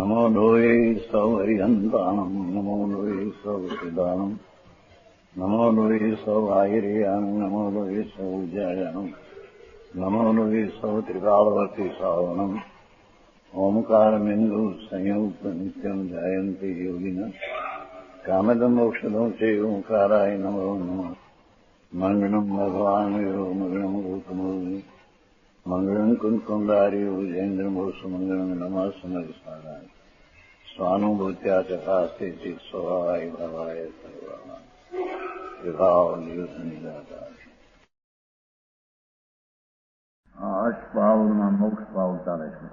નમો લોહે સૌ હરિહંતાણમ નમો લોહે સૌ સિદ્ધાણમ નમો લોહે સૌ આહિર્યામ નમો લોહે સૌ જયાણમ નમો લોહે સૌ ત્રિકાળવર્તી શ્રાવણમ ઓમકારમિંદુ સંયુક્ત નિત્યમ જાયંતી યોગિના કામદમ મોક્ષદમ છે ઓંકારાય નમો નમઃ મંગળમ ભગવાન વીરો મંગળમ ગૌતમોર્મિ મંગળમ કુંકુંડાર્યો જૈન્દ્રમોષ મંગળમ નમઃ સમયસારાય સ્વાનુભૂત્યા ચકાસ્તે ચિત સ્વભાવાય ભાવાય સર્વા વિભાવ નિદાતા અષ્ટભાવમાં મોક્ષ ભાવ ચાલે છે.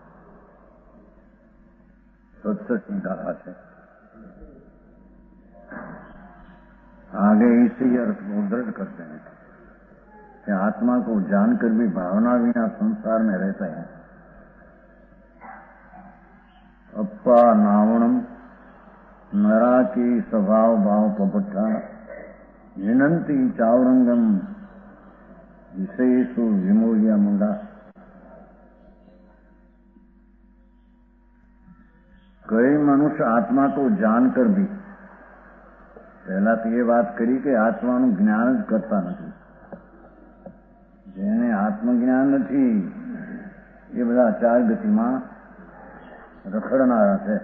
सत्संग कहा है आगे इसी अर्थ को दृढ़ करते हैं कि आत्मा को जानकर भी भावना बिना संसार में रहते हैं. अप्पा नावणम नरा की स्वभाव भाव पपट्ठा विनंती चावरंगम विशेषु विमोलिया मुंडा. कई मनुष्य आत्मा को जानकर भी पहला तो ये बात करी कि आत्माનું જ્ઞાન જ કરતા નથી. જેને આત્મજ્ઞાન નથી એ બધા ચાર ગતિમાં રખડનારા છે.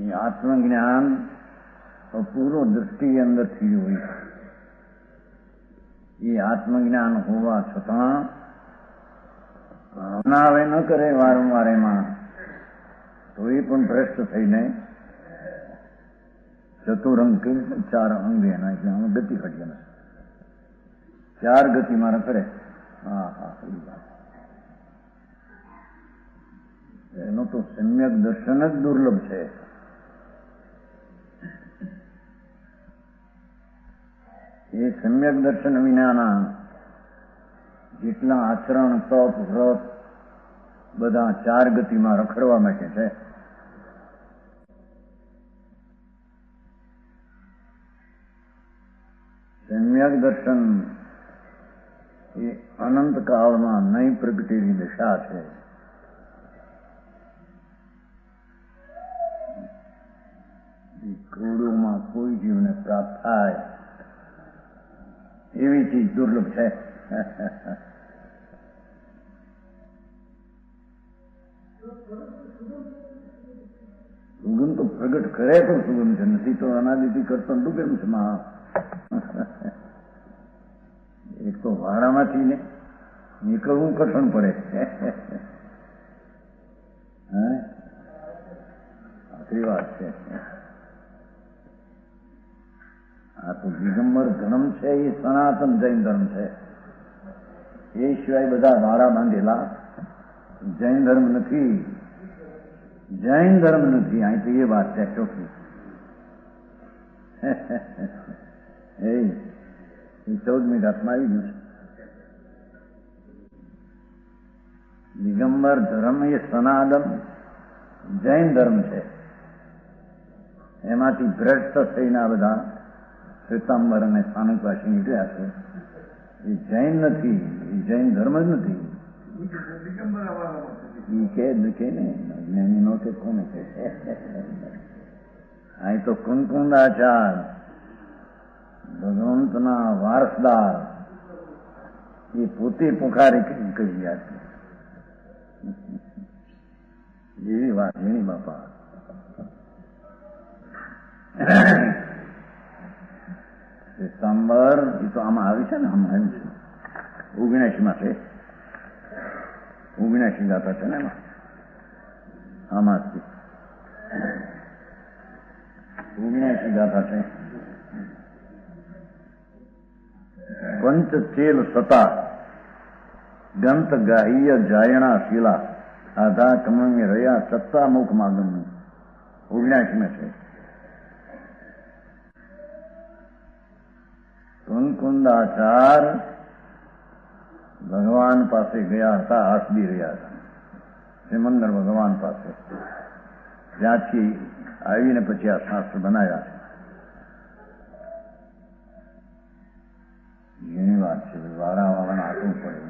એ આત્મજ્ઞાન અપૂર્વ દૃષ્ટિ અંદરથી હોય. એ આત્મજ્ઞાન હોવા છતાં ભાવના હવે ન કરે વારંવાર એમાં તો એ પણ ભ્રષ્ટ થઈને ચતુરંગ ચાર અંગ એના એટલે અમે ગતિ ઘટીએ ને ચાર ગતિમાં રખડે. હા હા એ વાત એનું તો સમ્યક દર્શન જ દુર્લભ છે. એ સમ્યક દર્શન વિનાના જેટલા આચરણ તપ વ્રત બધા ચાર ગતિમાં રખડવા માટે છે. સમ્યક દર્શન એ અનંત કાળમાં નહીં પ્રગટેલી દશા છે. કરોડોમાં કોઈ જીવને પ્રાપ્ત થાય એવી ચીજ દુર્લભ છે. સુગમ તો પ્રગટ કરે તો સુગમ છે, નથી તો અનાદિથી કરતો તું કેમ છે? એક તો વાડામાંથી ને નીકળવું કઠણ પડે. આખરી વાત છે. આ તો દિગંબર ધર્મ છે એ સનાતન જૈન ધર્મ છે. એ સિવાય બધા વાડા બાંધેલા જૈન ધર્મ નથી. જૈન ધર્મ નથી. અહીં તો એ વાત છે ચોખ્ખી. એ 14મી રાતમાં આવી ગયું છે. દિગંબર ધર્મ એ સનાતન જૈન ધર્મ છે. એમાંથી ભ્રષ્ટ થઈને આ બધા શ્વેતાંબર અને સ્થાનકવાસી નીકળ્યા છે. એ જૈન નથી. એ જૈન ધર્મ જ નથી. એ કે ને જ્ઞાની નો કે કોને કે અહીં તો કુંકુંદાચાર ભગવંતના વારસદાર એ પોતે પુખારી કરી ગયા છે. એવી વાત એની બાપા. શ્વેતાંબર એ તો આમાં આવી છે ને આમાં આવ્યું છે 79માં છે. 79 ગાતા છે ને એમાં આમાં 79 ગાતા છે. પંચચેલ સતા ગંત ગાહ્ય જાયણા શીલા આધા કમંગે રહ્યા સત્તા મુખ માગમનું 79માં છે. કુંકુંદાચાર ભગવાન પાસે ગયા હતા. આસદી રહ્યા હતા સિમંદર ભગવાન પાસે. ત્યાંથી આવીને પછી આ શાસ્ત્ર બનાવ્યા છે. એની વાત છે. વાળાવાળાને આપવું પડે.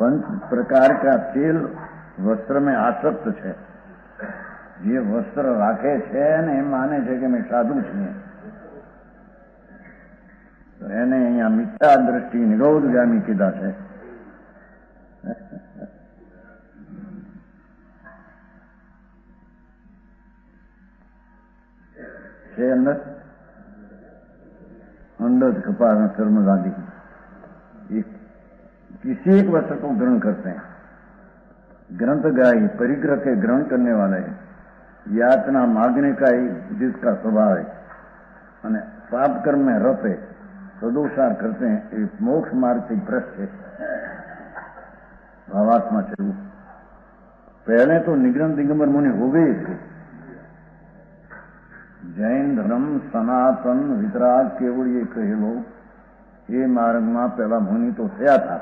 पंच प्रकार का तेल वस्त्र में आसक्त है। જે વસ્ત્ર રાખે છે ને એમ માને છે કે મેં સાધુ છીએ, તો એને અહીંયા મિથ્યા દ્રષ્ટિ નિરોધગામી કીધા છે. છે અંદર अंडज कपाल कर्म आदि किसी एक वस्त्र को ग्रहण करते हैं. ग्रंथ गाय परिग्रह के ग्रहण करने वाले यातना मांगने का ही जिसका स्वभाव है અને पाप कर्म में रत है, सदोषार करते हैं, ये मोक्ष मार्ग से भ्रष्ट है. भावात्मा चलू पहले तो निग्रंथ दिगंबर मुनि हो गए थे. જૈન ધર્મ સનાતન વિતરાગ કેવળ એ કહેલો એ માર્ગમાં પેલા મુનિ તો થયા હતા.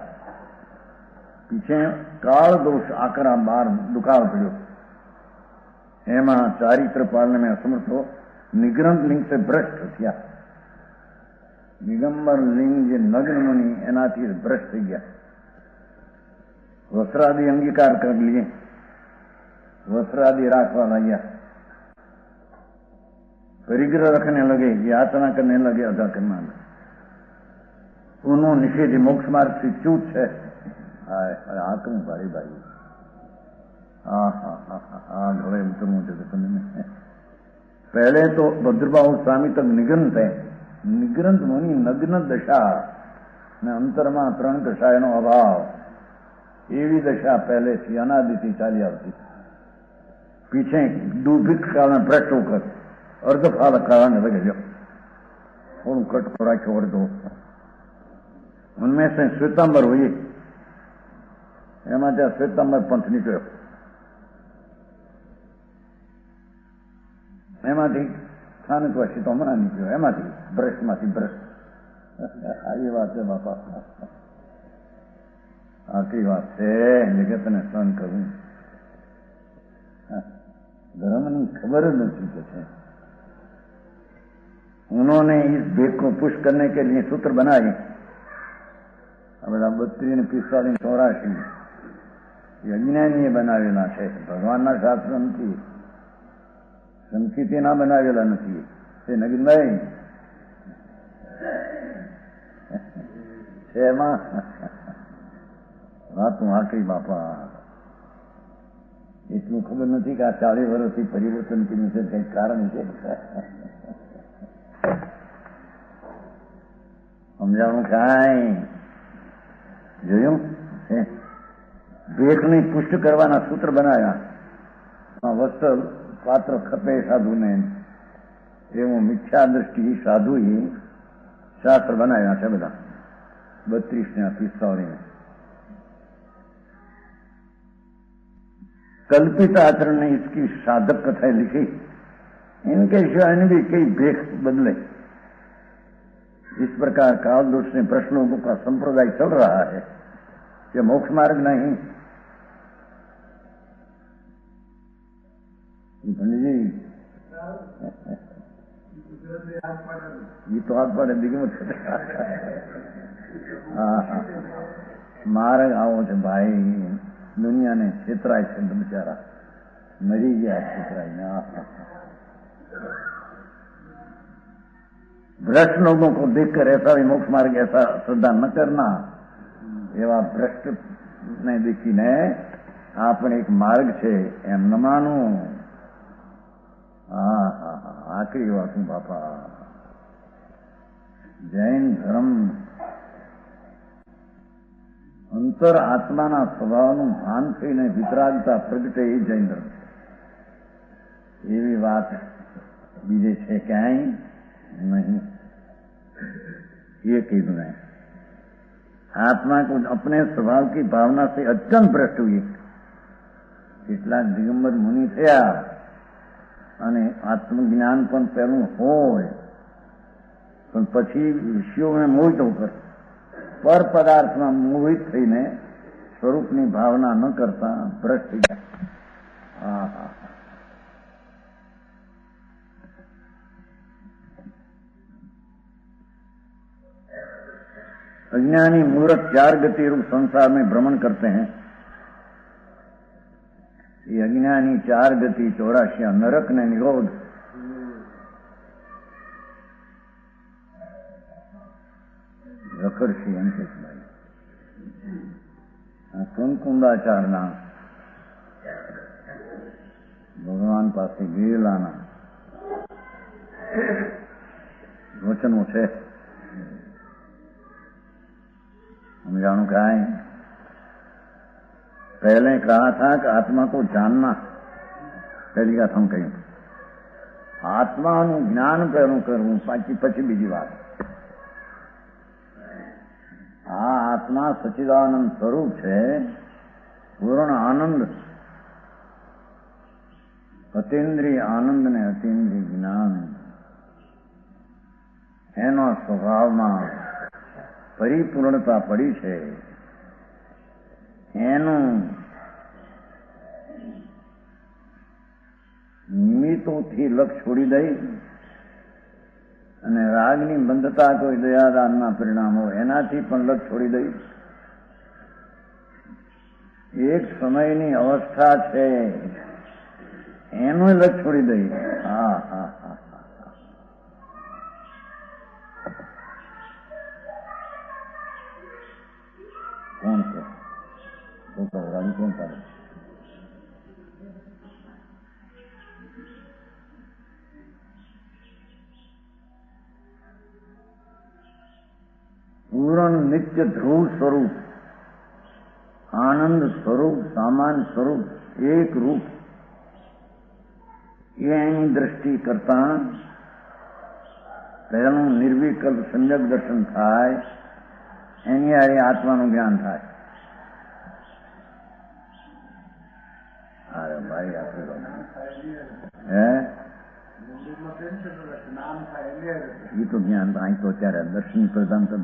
પીછે કાળ દોષ આકરા બાર દુકાળ પડ્યો, એમાં ચારિત્ર પાલન में असमर्थो નિગ્રંથ લિંગ से ભ્રષ્ટ થયા. દિગંબર લિંગ જે નગ્ન મુનિ એનાથી ભ્રષ્ટ થઈ ગયા. વસ્ત્રાદિ અંગીકાર કરી લીએ, वस्त्रादि राखवा लग्या, परिग्रह रखने लगे, यातना करने लगे, अदा करना लगे. उन्होंने निषेध मोक्ष मार्ग से चूत है. आकम भाई भाई घोड़े उतरू में पहले तो भद्रबाहु स्वामी तक निग्रंथ है. निग्रंथ मुनि नग्न दशा ने अंतरमा त्रण कषायनो अभाव एवी दशा पहले थी, अनादि थी चाली आवती. पीछे दुर्भिक्ष काल में भ्रष्ट होकर अर्धफाल कारण लगे जो थोड़ा कट थोड़ा छोड़ दो. उनमें से श्वेतांबर हुई, एम श्वेतांबर पंथ निकलो. એમાંથી સ્થાનકવાસી તો હમણાં નીકળ્યો, એમાંથી ભ્રષ્ટમાંથી ભ્રષ્ટ. આવી વાત છે બાપા, આખી વાત છે. જગતને સહન કરવું, धर्मनी खबर नहीं है. उन्होंने इस भेद को पुष्ट करने के लिए सूत्र बनाए. अब 32 ने 45 84 यज्ञानी बनावेला है. भगवानना शास्त्र નથી, સંસ્કૃતિના બનાવેલા નથી. તે નગીનભાઈ છે એમાં વાતું આખરી બાપા. એટલું ખબર નથી કે આ 40 વર્ષથી પરિવર્તન કર્યું છે, કંઈક કારણ છે. સમજાણું કાંઈ જોયું? ભેખને પુષ્ટ કરવાના સૂત્ર બનાવ્યા. વસ્ત્ર પાત્ર ખપે સાધુને, એવું મિથ્યા દ્રષ્ટિ સાધુ શાસ્ત્ર બનાવ્યા છે બધા 32 ને 45 ને. कल्पित आचरण ने इसकी साधक कथाएं लिखी. इनके शिवाय भी कई भेख बदले. इस प्रकार काल दोष ने प्रश्नों का संप्रदाय चल रहा है कि मोक्ष मार्ग नहीं. जी ये तो हाथ पड़े दिग्मत मार्ग आओ थे भाई. दुनिया ने छेतराय से बेचारा मरी गया. छेतराई भ्रष्ट लोगों को देखकर ऐसा भी मोक्ष मार्ग ऐसा श्रद्धा न करना. एवं भ्रष्ट ने देखी ने आपने एक मार्ग है एम न मानो. आखिरी बात बापा, जैन धर्म અંતર આત્માના સ્વભાવનું ભાન થઈને વિતરાગતા પ્રગટે એ જૈન ધર્મ છે. એવી વાત બીજે છે ક્યાંય नहीं. ये कीधु है. आत्मा को अपने स्वभाव की भावना से अत्यंत भ्रष्ट हुई. કેટલાક દિગંબર મુનિ થયા અને આત્મજ્ઞાન પણ પહેલું હોય, પણ પછી વિષયોમાં મોહિત હોકર પર પદાર્થમાં મોહિત થઈને સ્વરૂપની ભાવના ન કરતા ભ્રષ્ટ થઈ જાય. अज्ञानी मूर्ख 4 गति रूप संसार में भ्रमण करते हैं। ये अज्ञानी 4 गति 84 नरक ने निरोध રખડશી અંકેશભાઈ આ કુંકુંદાચારના ભગવાન પાસે ગયેલાના વચનો છે। समझाणु क्या है? पहले कहा था कि आत्मा को जानना, पहली बात हम कही आत्मा ज्ञान पहलू करવું પછી બીજી વાત। આ આત્મા સચ્ચિદાનંદ સ્વરૂપ છે, પૂર્ણ આનંદ, અતિન્દ્રિય આનંદ ને અતિન્દ્રિય જ્ઞાન એનો સ્વભાવમાં પરિપૂર્ણતા પડી છે। એનું નિમિત્તોથી લક્ષ છોડી દઈ અને રાગની બંધતા કોઈ દયાદાનના પરિણામો એનાથી પણ લક્ષ છોડી દઈ એક સમયની અવસ્થા છે એનું લક્ષ છોડી દઈ। હા હા હા कौन से तो रानी कौन सा पूर्ण नित्य ध्रुव स्वरूप आनंद स्वरूप सामान्य स्वरूप एक रूप ये एनी दृष्टि करता पहलू निर्विकल्प सम्यक दर्शन थाय એની હારે આત્માનું જ્ઞાન થાય। અરે ભાઈ એ તો જ્ઞાન અહીં તો અત્યારે દર્શન પ્રધાન તો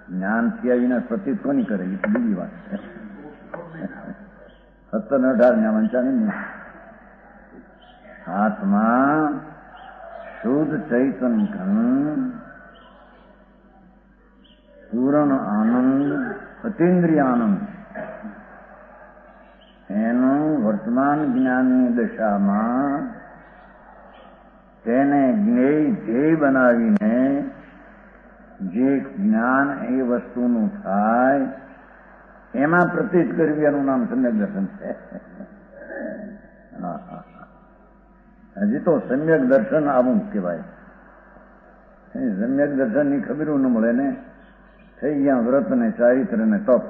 જ્ઞાન થયા વિના પ્રતીત કોની કરે એ તો બીજી વાત છે। 17-18 વંચાની આત્મા શુદ્ધ ચૈતન ઘન પૂર્ણ આનંદ અતિન્દ્રિય આનંદ એનું વર્તમાન જ્ઞાનની દશામાં તેને જ્ઞેય ધ્યેય બનાવીને જે જ્ઞાન એ વસ્તુનું થાય એમાં પ્રતીત કરવી એનું નામ સમ્યક દર્શન છે। હજી તો સમ્યક દર્શન આવું કહેવાય। સમ્યક દર્શનની ખબરું ન મળે ને થઈ ગયા વ્રત ને ચારિત્ર ને તપ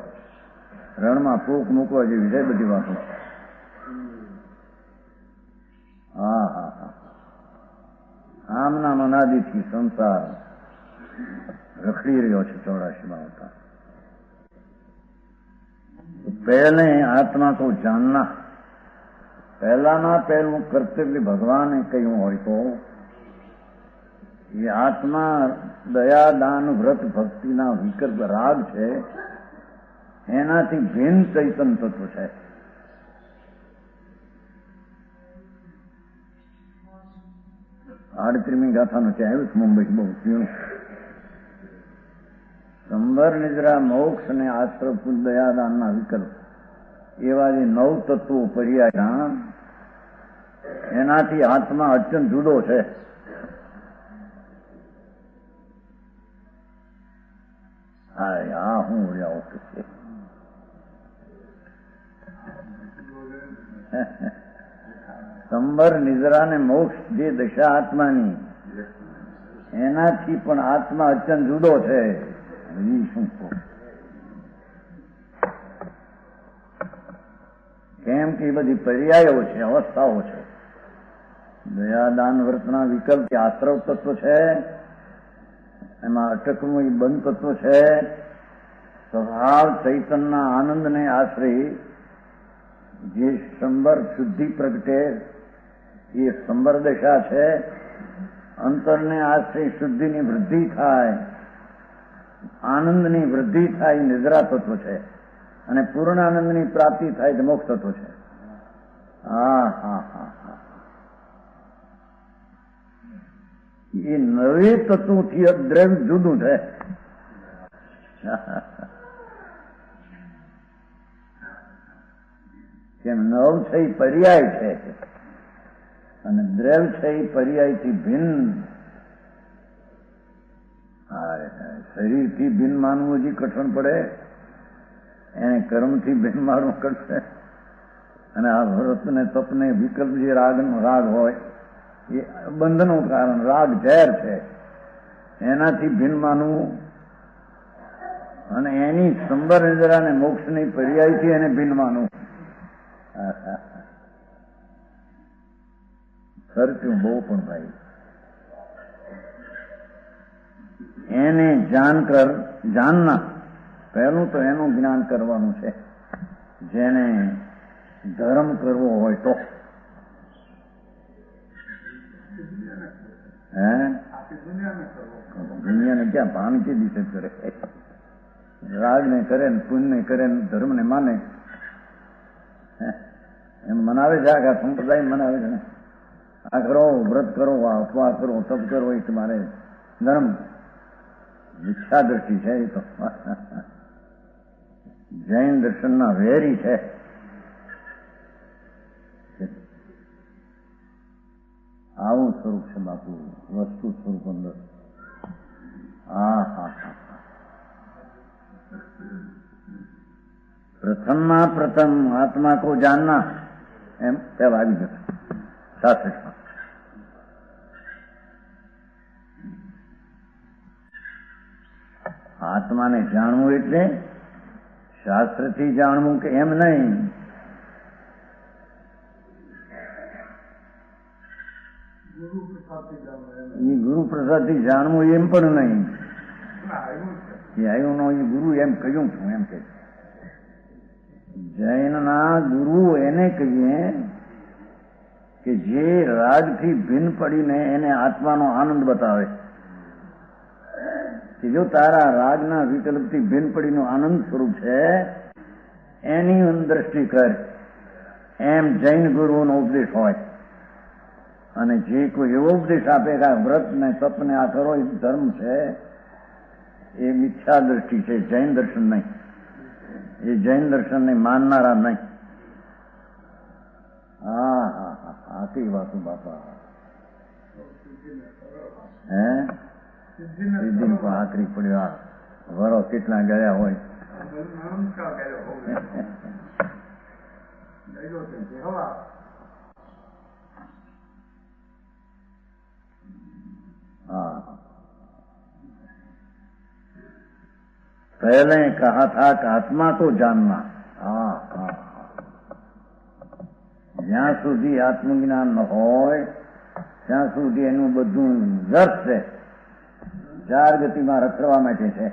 રણમાં ફૂંક મૂકવા જેવી છે બધી વાતો। હા હા હા આમના અનાદિથી સંસાર રખડી રહ્યો છે 84 આવતા। पहले आत्मा को जानना पहलाना पहलू कर्तव्य भगवाने कहूं हो तो ये आत्मा दया दान व्रत भक्ति ना विकल्प राग है एनाथी भिन्न चैतन तत्व है। 38મી ગાથાનું છે આવ્યું મુંબઈ બહુ થયું સંબર નિદ્રા મોક્ષ ને આશ્રય પુલ દયાદાનના વિકલ્પ એવા જે 9 તત્વો પર્યાયા એનાથી આત્મા અત્યંત જુદો છે। હા હું ઓળ્યા સંબર નિદ્રા ને મોક્ષ જે દશા આત્માની એનાથી પણ આત્મા અત્યંત જુદો છે। શું કેમ કે એ બધી પર્યાયો છે અવસ્થાઓ છે। દયાદાન વ્રતના વિકલ્પ આશ્રવ તત્વ છે એમાં અટકવું એ બંધ તત્વ છે। સ્વભાવ ચૈતનના આનંદને આશ્રય જે સંબર શુદ્ધિ પ્રગટે એ સંબર દશા છે। અંતરને આશ્રય શુદ્ધિની વૃદ્ધિ થાય આનંદની વૃદ્ધિ થાય નિદ્રા તત્વ છે અને પૂર્ણ આનંદની પ્રાપ્તિ થાય તે મોક્ષ તત્વ છે। હા હા હા હા એ નવે તત્વોથી દ્રવ્ય જુદું છે। કેમ નવ છે એ પર્યાય છે અને દ્રવ છે એ પર્યાયથી ભિન્ન. શરીરથી ભિન્ન માનવું હજી કઠણ પડે, એને કર્મથી ભિન્ન માનવું કરશે. અને આ વ્રત ને તપ ને વિકલ્પ જે રાગનો રાગ હોય એ બંધનું કારણ, રાગ ઝેર છે, એનાથી ભિન્ન માનવું અને એની સંબર નિદ્રા ને મોક્ષની પર્યાયથી એને ભિન્ન માનવું. ખર્ચું બહુ પણ ભાઈ. એને જાણના પહેલું તો એનું જ્ઞાન કરવાનું છે. જેને ધર્મ કરવો હોય તો દુનિયાને ક્યાં ભાન કે દિશે કરે. રાગ ને કરે ને પુણ્ય ને કરે ને ધર્મ ને માને એમ મનાવે છે. આખા સંપ્રદાય મનાવે છે ને આ કરો, વ્રત કરો, ઉપવાસ કરો, તપ કરો, એ તમારે ધર્મ. મિથ્યા દ્રષ્ટિ છે એ તો. જૈન દર્શનના વેરી છે. આવું સ્વરૂપ છે બાપુ, વસ્તુ સ્વરૂપ અંદર. હા હા હા. પ્રથમમાં પ્રથમ આત્મા કો જાનના એમ પેલા આવી જશે શાસ્ત્રમાં. આત્માને જાણવું એટલે શાસ્ત્રથી જાણવું કે એમ નહીં. એ ગુરુ પ્રસાદથી જાણવું એમ પણ નહીં. એ આવ્યું નો એ ગુરુ એમ કહ્યું છું એમ કે જૈનના ગુરુ એને કહીએ કે જે રાગથી ભિન્ન પડીને એને આત્માનો આનંદ બતાવે. કે જો તારા રાગના વિકલ્પથી ભિન્ન પડીનો આનંદ સ્વરૂપ છે એની દ્રષ્ટિ કર, એમ જૈન ગુરુઓનો ઉપદેશ હોય. અને જે કોઈ એવો ઉપદેશ આપે કે વ્રત ને તપ ને આ કરો એ ધર્મ છે, એ મિથ્યા દ્રષ્ટિ છે, જૈન દર્શન નહીં. એ જૈન દર્શનને માનનારા નહીં. હા હા હા, આખી વાતો બાપા. હે સિદ્ધિ પણ આકરી પડ્યો. વરો કેટલા ગયા હોય. हाँ, पहले कहा था कि आत्मा को जानना. हाँ हाँ, જ્યાં સુધી આત્મજ્ઞાન ન હોય ત્યાં સુધી એનું બધું વ્યર્થ છે. ચાર ગતિમાં રખડવા માટે છે.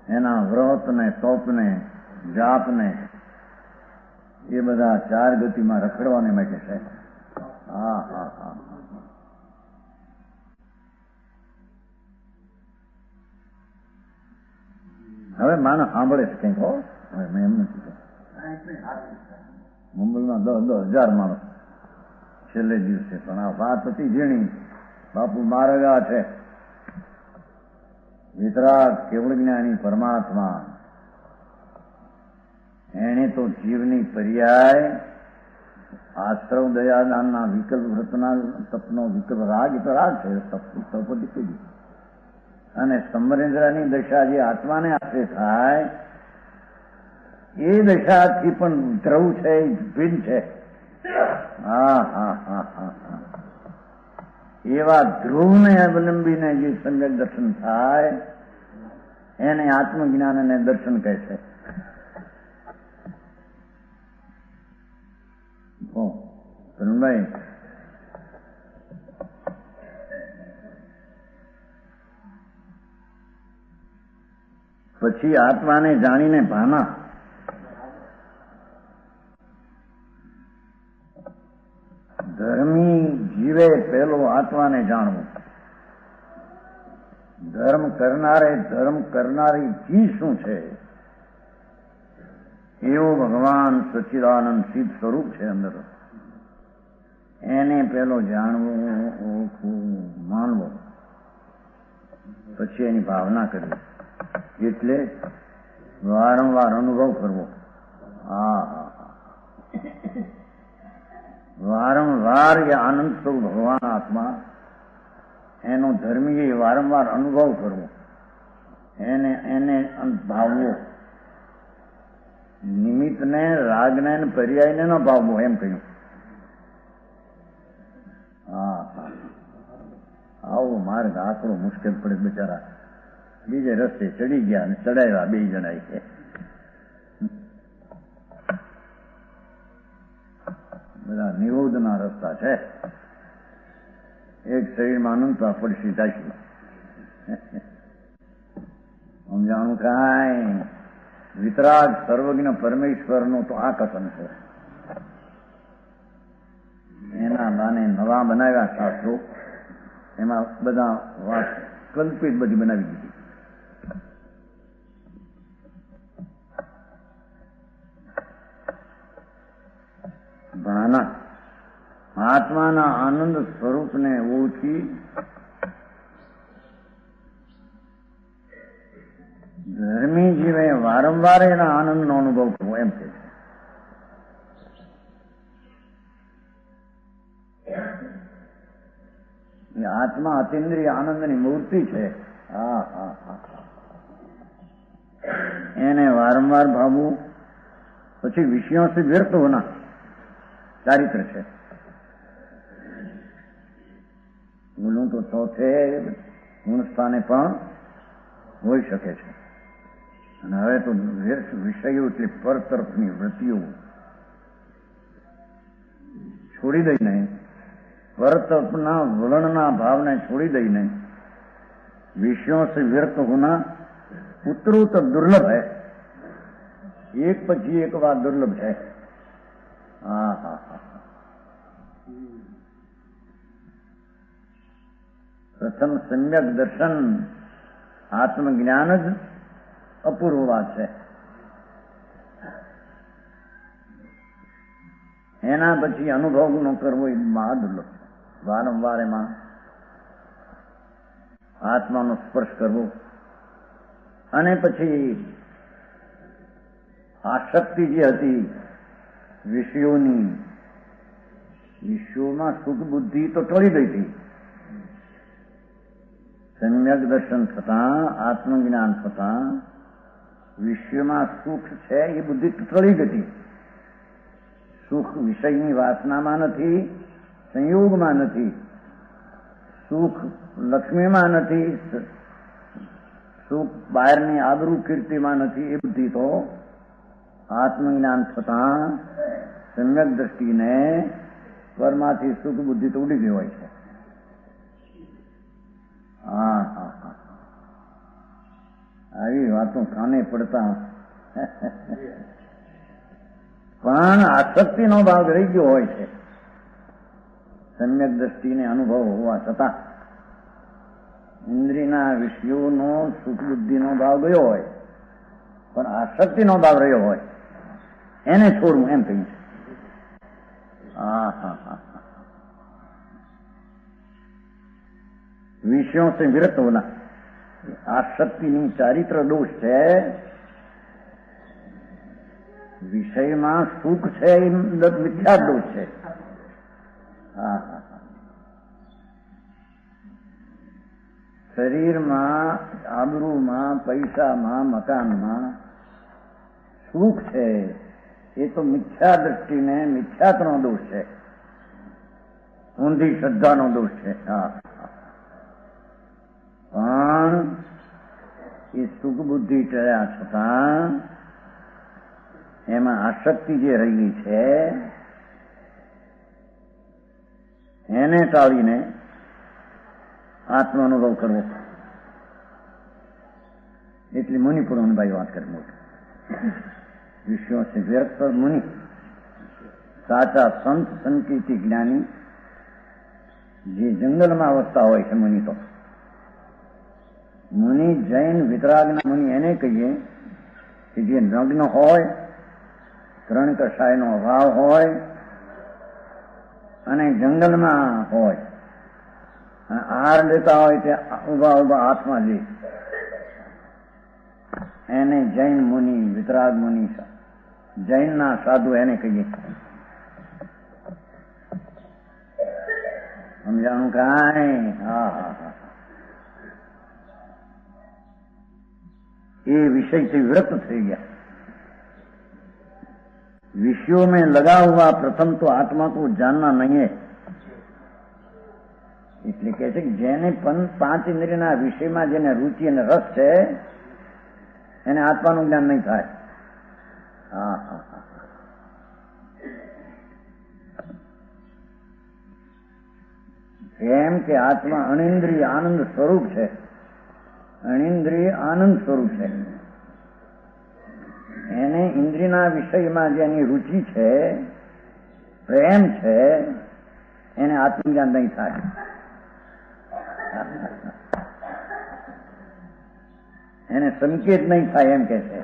એના વ્રત ને તપ ને જાપ ને એ બધા ચાર ગતિમાં રખડવાને માટે છે. હા હા હા. હવે માનો સાંભળે છે કંઈક. હો હવે મેં એમ નથી. મુંબઈમાં 10,000 માણસ છેલ્લે દિવસે. પણ આ વાત હતી ઝીણી. બાપુ માર્ગા છે. વિતરાગ કેવળ જ્ઞાની પરમાત્મા. એને તો જીવની પર્યાય આશ્રવ દયાદાનના વિકલ્પ વ્રતના તપનો વિકલ્પ રાગ તો રાગ છે. તપોથી કીધું. અને સંબરેન્દ્રની દશા જે આત્માને આશ્રય થાય એ દશાથી પણ દ્રવ છે, ભિન્ન છે. હા હા હા હા હા. એવા ધ્રુવને અવલંબીને જે સમ્યક દર્શન થાય એને આત્મજ્ઞાન અને દર્શન કહે છે. ભાઈ પછી આત્માને જાણીને ભાના. ધર્મી જીવે પેલો આત્માને જાણવું. ધર્મ કરનારી જી શું છે એવો ભગવાન સચ્ચિદાનંદ સિદ્ધ સ્વરૂપ છે અંદર. એને પેલો જાણવું, ઓળખવું, માનવું, પછી એની ભાવના કરવી. એટલે વારંવાર અનુભવ કરવો. હા, વારંવાર એ આનંદ સ્વરૂપ ભગવાન આત્મા એનો ધર્મીએ વારંવાર અનુભવ કરવો, એને ભાવવો. નિમિત્તને, રાગને, પર્યાયને ન ભાવવો, એમ કહ્યું. હા, આવો માર્ગ આકડો મુશ્કેલ પડે બિચારા. બીજે રસ્તે ચડી ગયા અને ચડાવ્યા બે જણાય છે. બધા નિરોધના રસ્તા છે. એક શરીરમાં અનંતતા પડશે ચાશું. સમજાણું કાંઈ વિતરાગ સર્વજ્ઞ પરમેશ્વરનું તો આ કથન છે. એના બાને નવા બનાવ્યા શાસ્ત્રો, એમાં બધા વાત કલ્પિત બધી બનાવી દીધી. ભાના આત્માના આનંદ સ્વરૂપને ઓળખી ધર્મી જીવે વારંવાર એના આનંદનો અનુભવ કરવો, એમ કે છે. આત્મા અતિન્દ્રિય આનંદની મૂર્તિ છે. હા, હા, હા. એને વારંવાર ભાવવું. પછી વિષયો સે વ્યર્થ હોના ચારિત્ર છે. બોલું તો ચોથે ગુણ સ્થાને પણ હોઈ શકે છે. અને હવે તો વિષયો એટલે પર તરફની વૃત્તિઓ છોડી દઈને, પરતરફના વલણના ભાવને છોડી દઈને વિષયો સે વ્યર્થ હોના ઉત્તરોત્તર દુર્લભ है. એક પછી એક વાત દુર્લભ છે. હા, હા, હા. પ્રથમ સમ્યક દર્શન આત્મજ્ઞાન જ અપૂર્વ વાત છે. એના પછી અનુભવ ન કરવો એ મહાદુર્લભ છે. વારંવાર એમાં આત્માનો સ્પર્શ કરવો. અને પછી આસક્તિ જે હતી વિષયોની, વિષયોમાં સુખ બુદ્ધિ તો ટળી ગઈ હતી. સમ્યક દર્શન થતાં, આત્મજ્ઞાન થતાં વિષયમાં સુખ છે એ બુદ્ધિ ટળી ગઈ. સુખ વિષયની વાસનામાં નથી, સંયોગમાં નથી, સુખ લક્ષ્મીમાં નથી, સુખ બહારની આબરૂ કીર્તિમાં નથી. એ બુદ્ધિ તો આત્મજ્ઞાન થતાં સમ્યક દ્રષ્ટિને પરમાંથી સુખ બુદ્ધિ તો ઉડી ગઈ હોય છે. હા, હા, હા. આવી વાતો કાને પડતા પણ આસક્તિનો ભાગ રહી ગયો હોય છે. સમ્યક દ્રષ્ટિને અનુભવ હોવા છતાં ઇન્દ્રિયના વિષયોનો સુખ બુદ્ધિનો ભાવ ગયો હોય, પણ આસક્તિનો ભાવ રહ્યો હોય, એને છોડવું, એમ કહ્યું છે. હા, હા, હા. વિષયો સે વિરત હોના આસક્તિની ચારિત્ર દોષ છે. વિષયમાં સુખ છે એ મિથ્યા દોષ છે. હા, હા, હા. શરીરમાં, આબરૂમાં, પૈસામાં, મકાનમાં સુખ છે એ તો મિથ્યા દ્રષ્ટિને મિથ્યાત્વનો દોષ છે, ઊંધી શ્રદ્ધાનો દોષ છે. હા, પણ એ સુખ બુદ્ધિ ટળ્યા છતાં એમાં આસક્તિ જે રહી છે એને ટાળીને આત્મ અનુભવ કરવો. એટલે મુનિ પુરાણભાઈ વાત કરે મોટી. વિષયો છે વ્યર્થ મુનિ, સાચા સંત સંકીર્તિ જ્ઞાની જે જંગલમાં વસતા હોય છે મુનિ, તો મુનિ જૈન વિતરાગના મુનિ એને કહીએ કે જે નગ્ન હોય, ત્રણ કષાયનો અભાવ હોય અને જંગલમાં હોય, આહાર લેતા હોય તે ઉભા ઉભા હાથમાં લે. એને જૈન મુનિ, વિતરાગ મુનિ, જૈનના સાધુ એને કહીએ. સમજાણું કાંઈ? હા હા હા. ये विषय से विरक्त થઈ ગયા. विषयों में लगा हुआ प्रथम तो आत्मा को जानना नहीं है. એટલે કહે છે કે જેને પાંચ ઇન્દ્રિયના વિષયમાં જેને રુચિ અને રસ છે એને આત્માનું જ્ઞાન નહીં થાય. હા હા હા. એમ કે આત્મા અનિન્દ્રિય આનંદ સ્વરૂપ છે. અનિન્દ્રિય આનંદ સ્વરૂપ છે. એને ઇન્દ્રિયના વિષયમાં જેની રુચિ છે, પ્રેમ છે, એને આત્મજ્ઞાન નહીં થાય. એને સંકેત નહીં થાય એમ કે છે.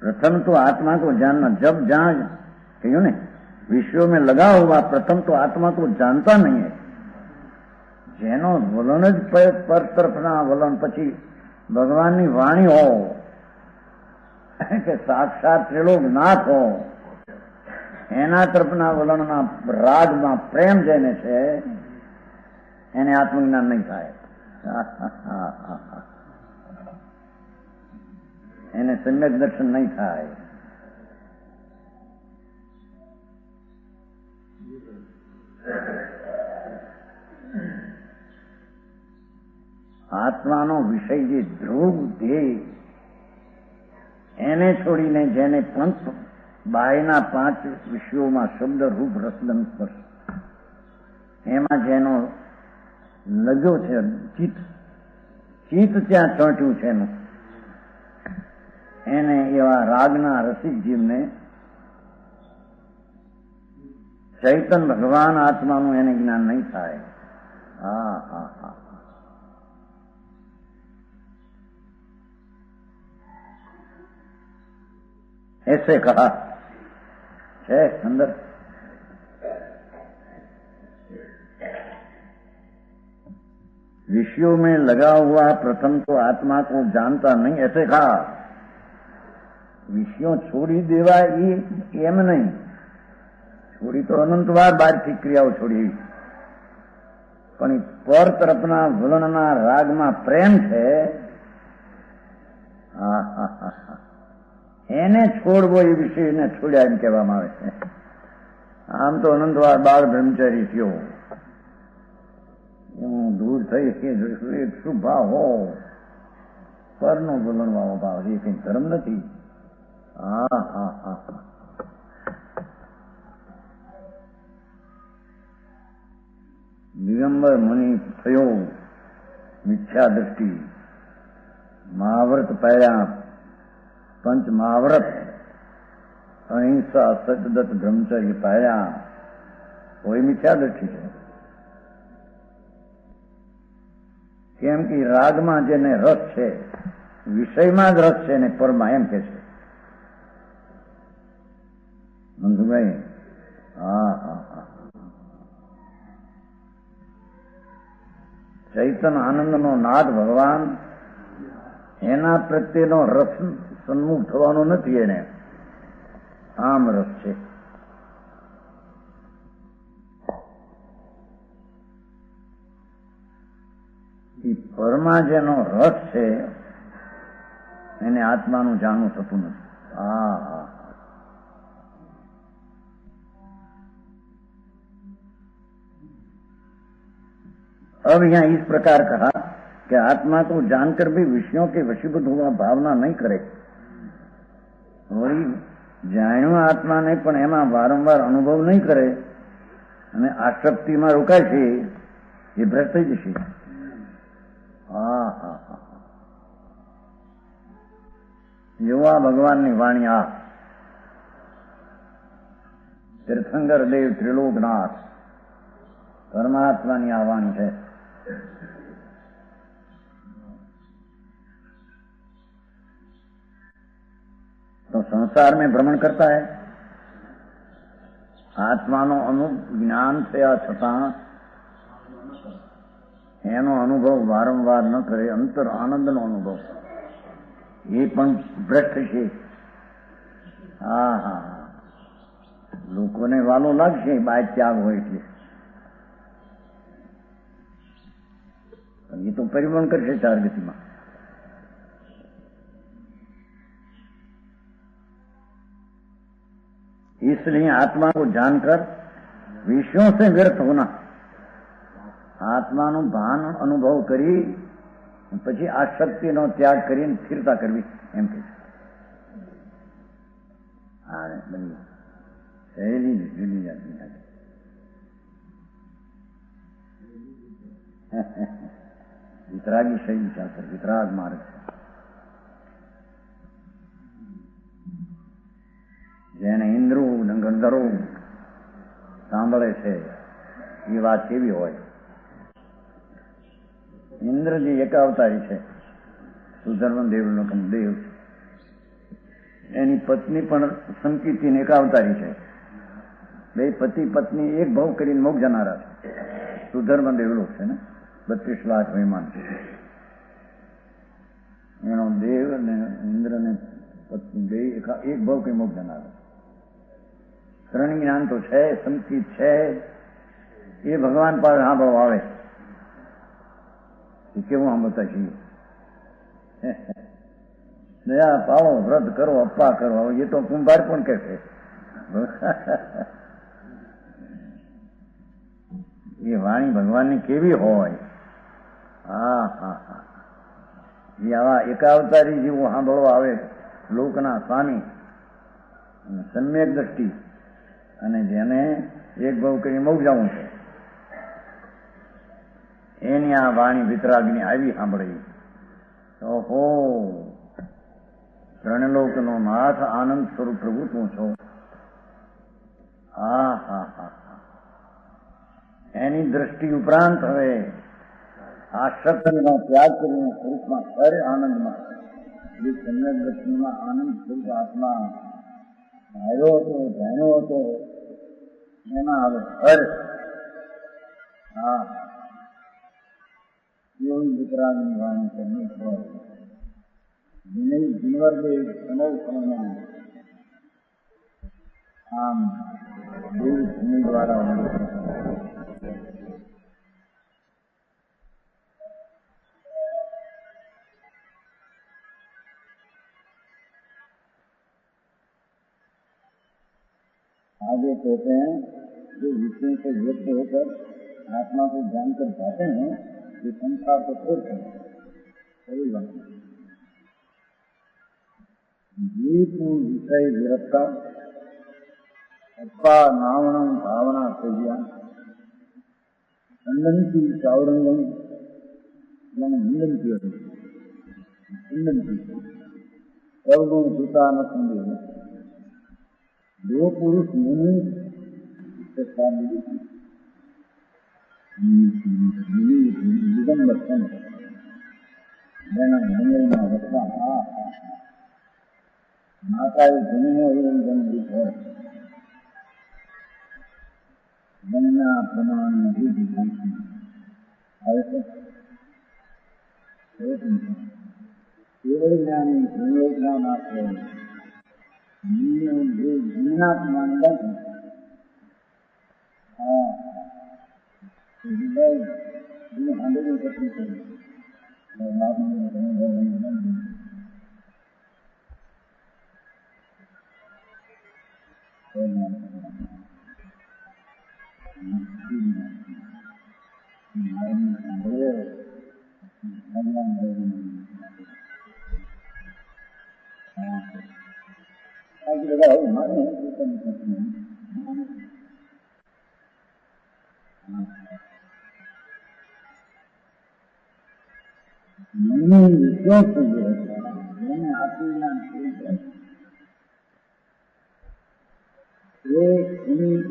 प्रथम तो आत्मा को जानना. जब जहां क्यों ने विषयों में लगा हुआ प्रथम तो आत्मा को जानता नहीं है. જેનો વલણ જ પર તરફના વલણ, પછી ભગવાનની વાણી હો કે સાક્ષાત ત્રિલોકનાથ હો, એના તરફના વલણના રાગમાં પ્રેમ જેને છે એને આત્મજ્ઞાન નહીં થાય. એને સમ્યક દર્શન નહીં થાય. આત્માનો વિષય જે ધ્રુવ ધ્યેય એને છોડીને જેને પંચ બાયના 5 વિષયોમાં શબ્દ, રૂપ, રસગંધ, સ્પર્શ એમાં જેનો લગ્યો છે, ચિત્ત ત્યાં ચોંટ્યું છે એનું, એને એવા રાગના રસિક જીવને ચૈતન ભગવાન આત્માનું એને જ્ઞાન નહીં થાય. હા હા હા. ऐसे कहा है अंदर. विषयों में लगा हुआ प्रथम तो आत्मा को जानता नहीं, ऐसे कहा. વિષયો છોડી દેવા એમ નહીં. છોડી તો અનંતવાર બહારથી ક્રિયાઓ છોડી, પણ પર તરફના વલણના રાગમાં પ્રેમ છે, એને છોડવો એ વિષયને છોડ્યા એમ કહેવામાં આવે છે. આમ તો અનંતવાર બાળ બ્રહ્મચારી થયો, હું દૂર થઈ શું ભાવ હો, પરનો વલણવાળો ભાવ, એ કઈ ધર્મ નથી. હા હા હા. દિગંબર મુનિ થયો, મિથ્યા દ્રષ્ટિ, મહાવ્રત પાડ્યા, પંચ મહાવ્રત, અહિંસા, સતદત્ત બ્રહ્મચર્ય પાડ્યા, કોઈ મિથ્યા દ્રષ્ટિ છે. કેમ કે રાગમાં જેને રસ છે, વિષયમાં જ રસ છે ને પરમાં, એમ કે છે મંજુભાઈ. હા હા હા. ચૈતન આનંદનો નાદ ભગવાન, એના પ્રત્યેનો રસ સન્મુખ થવાનો નથી. એને આમ રસ છે. એ પરમાં જેનો રસ છે એને આત્માનું જાણવું થતું નથી. હા હા. अब यहाँ इस प्रकार कहा कि आत्मा को जानकर भी विषयों के वशीभूत हुआ भावना नहीं करे. वही જાણ્યું આત્માને પણ એમાં વારંવાર અનુભવ નહીં કરે અને આસક્તિમાં રોકાય છે, એ ભ્રષ્ટ થઈ જશે. હા હા હા. જેવા ભગવાનની વાણી આ તીર્થંકર દેવ ત્રિલોકનાથ परमात्मा ની આ વાણી છે. तो संसार में भ्रमण करता है, આત્માનો જ્ઞાન થયા છતાં એનો અનુભવ વારંવાર ન કરે, અંતર આનંદનો અનુભવ, એ પણ ભ્રષ્ટ છે. હા હા, લોકોને વાલો લાગશે બાય ત્યાગ હોય એટલે, ये तो परिवहन करके चार गति में इसलिए आत्मा को जानकर विषयों से व्यर्थ होना, આત્માનું ભાન અનુભવ કરી પછી આસક્તિનો ત્યાગ કરીને સ્થિરતા કરવી એમ કે સહેલી જુદી જાતની વિતરાગી શૈલી ચાલશે, વિતરાગ માર્ગ છે. જેને ઇન્દ્રો ગંધર્વો સાંભળે છે એ વાત કેવી હોય. ઇન્દ્રજી એકાવતારી છે, સુધર્મન દેવનો દેવ, એની પત્ની પણ સંકીર્તિને એકાવતારી છે. બે પતિ પત્ની એક ભાવ કરીને મોક્ષ જનારા છે. સુધર્મન દેવલો છે ને, 32 લાખ મહેમાન છે એનો દેવ ને ઇન્દ્ર ને પત્ની બે એક ભાવ કઈ મોક્ષ જનારા. ત્રણ જ્ઞાન તો છે, સંકિત છે, એ ભગવાન પાસે સાંભળવા આવે એ કેવું સાંભળતા છીએ. દયા પાવો, વ્રત કરો, અપ્પા કરો, એ તો કુંભાર પણ કે છે. એ વાણી ભગવાનની કેવી હોય. હા હા હા, એ આવા એકાવતારી જેવું સાંભળવા આવે, લોકના સ્વામી, સમ્યક દ્રષ્ટિ, અને જેને એક ભાવ કરી મોક્ષ જવું છે, એની આ વાણી વિતરાગની આવી સાંભળી. ઓહો, ત્રણલોકનો નાથ આનંદ સ્વરૂપ પ્રભુ તું છો. હા હા હા, એની દ્રષ્ટિ ઉપરાંત હવે આસક્તિનો ત્યાગ કરીને સ્વરૂપમાં હર આનંદમાં, જે સમ્યક દ્રષ્ટિમાં આનંદ સ્વરૂપ આત્મા આવ્યો હતો, જાણ્યો હતો, એના હવે હર. હા, એવી વિતરાગની વાણી કરવી હોય. જીનવર્ગે સમય સમયમાં આમ દેવ ભૂમિ દ્વારા आगे कहते हैं जो विषयों से व्यक्त होकर आत्मा को जानकर जाते हैं ये संसार को छोड़ते हैं. सही बात है. जीव विषय विरक्ता अप्पा नावणम भावना सेव्या खंडनती चावरंगम हिंदनती हिंदनती सर्वगुण सुता न संदेह. दो पुरुष मुनि दिगंबर संत જેના મંગલમાં વસવા માતાએ જન્મો એવું જન્મ હોય, જન્મના પ્રમાણે આવે છે. કેવળ જ્ઞાની સંયોજના નાખે જીવનાત્મા નથી. હા, આંદોલન કરતી છે.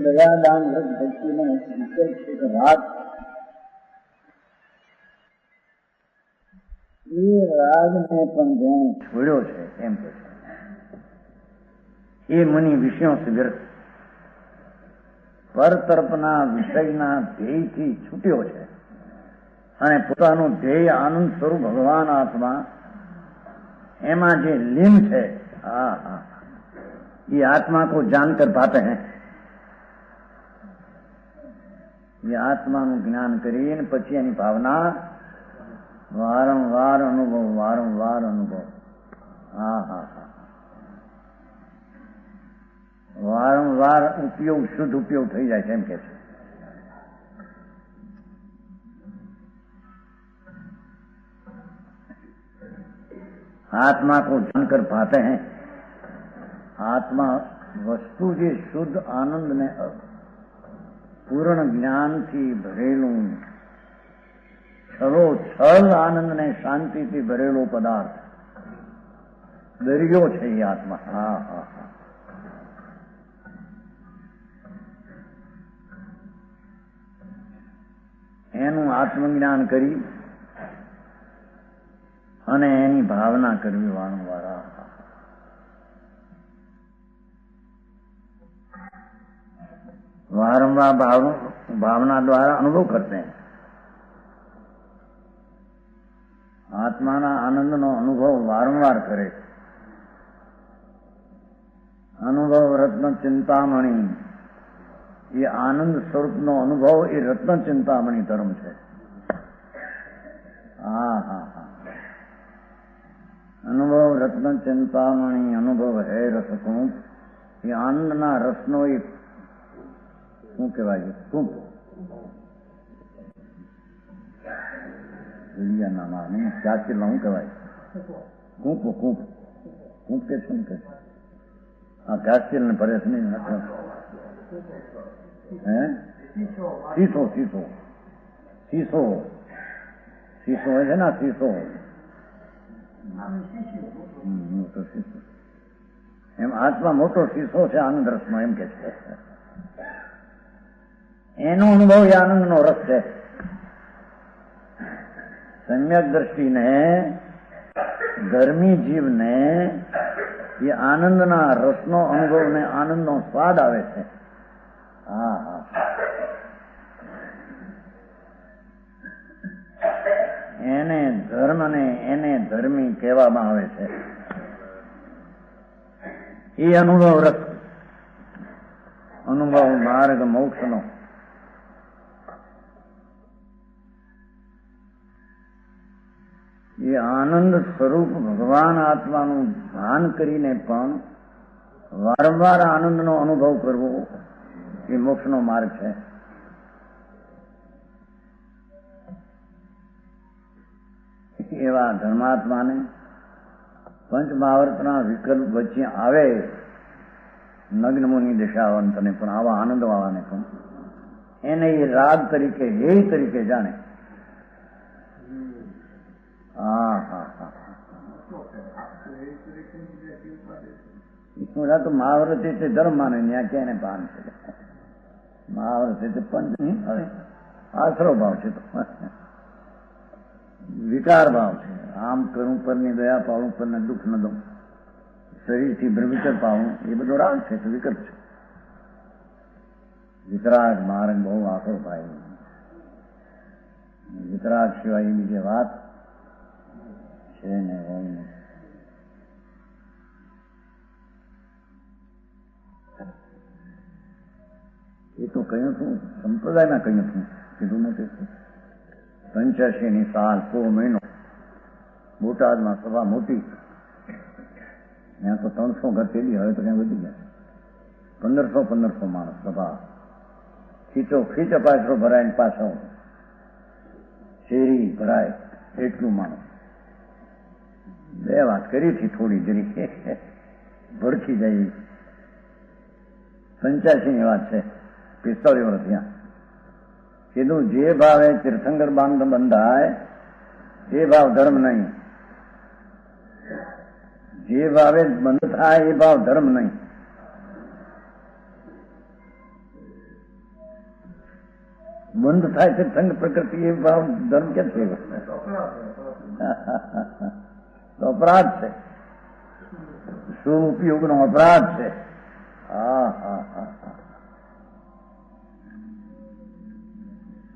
પ્રજાદાન વ્રત ભક્તિનો રાગ, એ રાગને પણ જેને છોડ્યો છે એમ કે છે એ મુનિ વિષયો સે વ્યર્થ. પર તરફના વિષયના ધ્યેયથી છૂટ્યો છે અને પોતાનું ધ્યેય આનંદ સ્વરૂપ ભગવાન આત્મા એમાં જે લીન છે, ये आत्मा को जानकर पाते हैं. ये આત્માનું જ્ઞાન કરીને પછી એની ભાવના વારંવાર અનુભવ. વારંવાર ઉપયોગ, શુદ્ધ ઉપયોગ થઈ જાય છે એમ કે છે. आत्मा को जानकर पाते हैं. आत्मा वस्तु જે શુદ્ધ આનંદ ને પૂર્ણ જ્ઞાનથી ભરેલું, છલ આનંદ ને શાંતિથી ભરેલો પદાર્થ, દરિયો છે એ આત્મા. એનું આત્મજ્ઞાન કરી અને એની ભાવના કરવી વારંવાર. वारंवार भावना द्वारा अनुभव करते हैं. आत्माना आनंदનો અનુભવ વારંવાર કરે. અનુભવ રત્ન ચિંતામણી, એ આનંદ સ્વરૂપનો અનુભવ એ રત્ન ચિંતામણી ધર્મ છે. અનુભવ રત્ન ચિંતામણી, અનુભવ હે રસકૂપ. એ આનંદના રસનો એ શું કહેવાય છે? કૂપ. નામ નહીં, ક્યાંથી શું કહેવાય? કૂપ. કૂપ કે શું કે? હા, ક્યાંથી ને પરેશ નહીં. હે, શીશો હોય છે ને, શીશો. મોટો શીશો. એમ આત્મા મોટો શીશો છે આનંદ રસનો, એમ કે છે. એનો અનુભવ એ આનંદનો રસ છે. સમ્યક દ્રષ્ટિને, ધર્મી જીવને એ આનંદના રસનો અનુભવ ને આનંદનો સ્વાદ આવે છે. એને ધર્મ ને એને ધર્મી કહેવામાં આવે છે. એ અનુભવ રસ, અનુભવ માર્ગ મોક્ષનો. એ આનંદ સ્વરૂપ ભગવાન આત્માનું ભાન કરીને પણ વારંવાર આનંદનો અનુભવ કરવો એ મોક્ષનો માર્ગ છે. એવા ધર્માત્માને પંચ મહાવર્તના વિકલ્પ વચ્ચે આવે, નગ્ન મુનિ દશાવંતને પણ, આવા આનંદ વાળાને પણ, એને એ રાગ તરીકે, હે તરીકે જાણે. તો મહાવ્રત એટલે ધર્મ માને, ત્યાં ક્યાં એને ભાન છે. મહાવ્રત એટલે પંચ નહીં, આશરો ભાવ છે, વિકાર ભાવ છે. આમ કરું પરની દયા પાડું, પરને દુઃખ ન દઉં, શરીરથી ભ્રમિચર પાડું, એ બધો રાગ છે, તો વિકલ્પ છે. વિતરાગ માર્ગ બહુ આખો ભાઈ. વિતરાગ સિવાય એ બીજી વાત છે ને હોય ને. એ તો કહ્યું છું, સંપ્રદાયમાં કહ્યું છું, કીધું નથી. 85ની સાલ, 100 મહિનો બોટાદમાં સભા મોટી, ત્યાં તો 300 ઘર તેડી, હવે તો ક્યાં વધી ગયા, 1500 માણસ સભા. ખીચો ખીચ પાછો ભરાય ને પાછો શેરી ભરાય, એટલું માણસ. બે વાત કરી હતી થોડી જરી, ભડકી જાય. 85ની વાત છે, 45 વર્ષ ત્યાં. કીધું જે ભાવે તીર્થંકર બાંધ બંધાય એ ભાવ ધર્મ નહીં, જે ભાવે બંધ થાય એ ભાવ ધર્મ નહીં. બંધ થાય તીર્થંકર પ્રકૃતિ એ ભાવ ધર્મ કે છે? તો અપરાધ છે, શું ઉપયોગનો અપરાધ છે.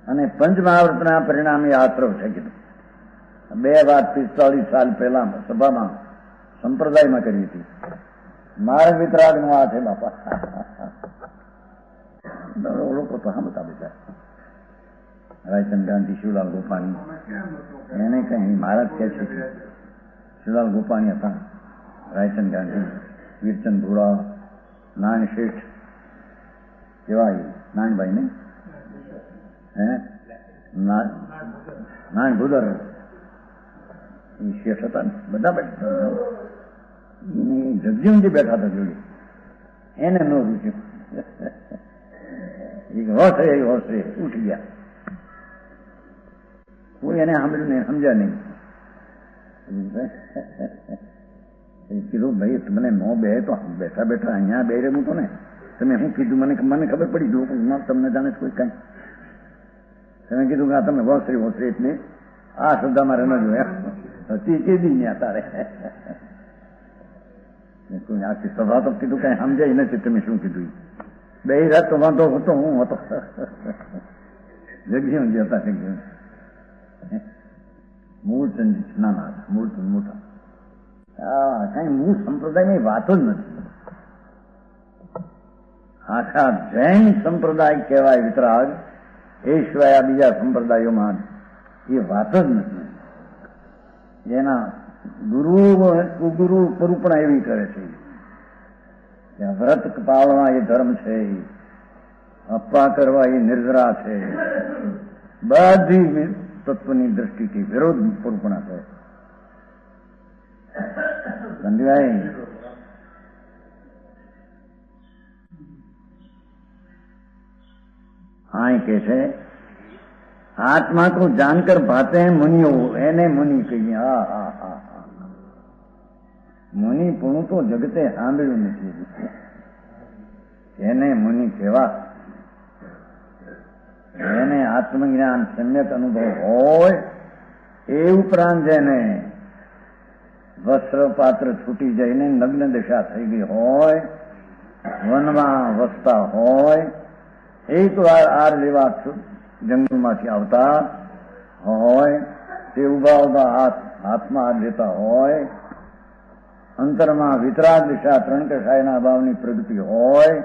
અને પંચમહાવ્રતના પરિણામે આશ્રવ છે કીધું. 45 સાલ પહેલા સભામાં સંપ્રદાયમાં કરી હતી. માર્ગ વિતરાગ નો આ છે બાપા. લોકો તો હા બતા બેટા રાયચંદ ગાંધી, શિવલાલ ગોપાણી, એને કઈ મહારાજ કે છે. શિવલાલ ગોપાણી હતા, રાયચંદ ગાંધી, વીરચંદ ભોળા, નારાયણ શેઠ, કેવા નારાયણભાઈ ને નારાયણ ભુદર એ શેઠ હતા ને, બધા બેઠા. જગજીવનજી બેઠા હતા જોડે, એને ન રૂચ્યું. હોશે ઉઠી ગયા. કોઈ એને સાંભળ્યું નહીં, સમજ્યા નહીં. કીધું ભાઈ મને ન બે તો બેઠા બેઠા અહીંયા બે રહ્યું તો ને, તમે શું કીધું મને ખબર પડી જો તમને જાણે કોઈ કઈ. તમે કીધું કે તમે વોસરી વોસરી એટલે આ શબ્દ મારે ન જોયા કીધી ત્યાં તારે. આખી સભા તો કીધું કઈ સમજાય નથી તમે શું કીધું. બે રાત તો વાંધો હતો, હું હતો જગજીવનજી હતા. જગજીવન મૂળચંદ નાના હતા, મૂળચંદ મોટા. કઈ મૂળ સંપ્રદાયની વાતો જ નથી. આખા જૈન સંપ્રદાય કહેવાય વિતરાગ, એ સિવાય આ બીજા સંપ્રદાયોમાં એ વાત જ નથી. એના ગુરુ પરુપણા એવી કરે છે કે વ્રત પાળવા એ ધર્મ છે, અપ્પા કરવા એ નિર્જરા છે. બધી તત્વની દ્રષ્ટિથી વિરોધ પરુપણા છે. સમજાય? હા કે છે આત્મા को जानकर भाते हैं मुनियो, એને મુનિ કહીએ. હા હા હા હા, મુનિ પૂણું તો જગતે સાંભળ્યું નથી. એને મુનિ કહેવા. એને આત્મજ્ઞાન સમ્યક અનુભવ હોય એ ઉપરાંત જેને વસ્ત્ર પાત્ર છૂટી જઈને નગ્ન દશા થઈ ગઈ હોય, વનમાં વસતા હોય, એ તો આર જેવા જંગલમાંથી આવતા હોય, તે ઉભા ઉભા હાથમાં લેતા હોય, અંતરમાં વિતરાગ દિશા ત્રણ કષાયના ભાવની પ્રગતિ હોય,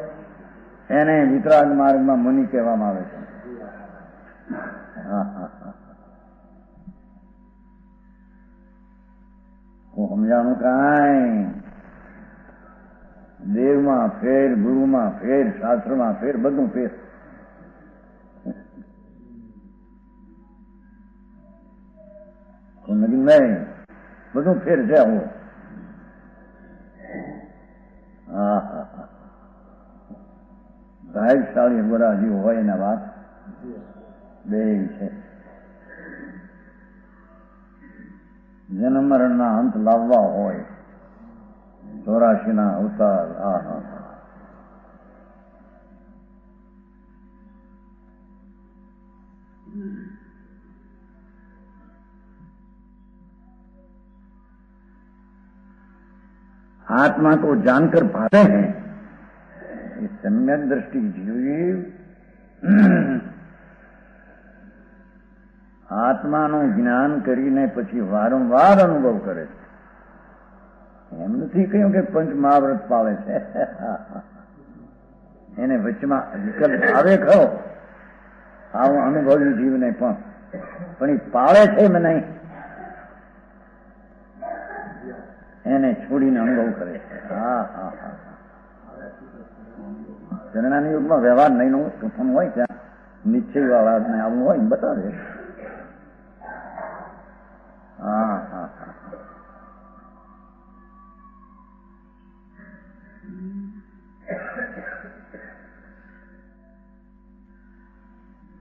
એને વિતરાગ માર્ગમાં મુનિ કહેવામાં આવે છે. હું સમજાણું કાંઈ દેવમાં ફેર, ગુરુમાં ફેર, શાસ્ત્રમાં ફેર, બધું ફેર. નહીં બધું ફેર છે. આવું ભાગશાળી ગોરા જીવ હોય એના વાત બે છે. જન્મ મરણના અંત લાવવા હોય, 84 અવતાર. आत्मा को जानकर पाते हैं, ये सम्यक दृष्टि जीव આત્માનું જ્ઞાન કરીને પછી વારંવાર અનુભવ કરે છે. એમ નથી કહ્યું કે પંચ મહાવ્રત પાળે છે. એને વચમાં વિકલ્પ આવે ખરો, આવો અનુભવી જીવને પણ એ પાળે છે એમ નહીં, એને છોડીને અનુભવ કરે છે. હા હા હા, જરણાની યુગમાં વ્યવહાર નહીં નું પ્રથમ હોય ત્યાં નિશ્ચય વાળા આવું હોય બતાવે. હા હા હા,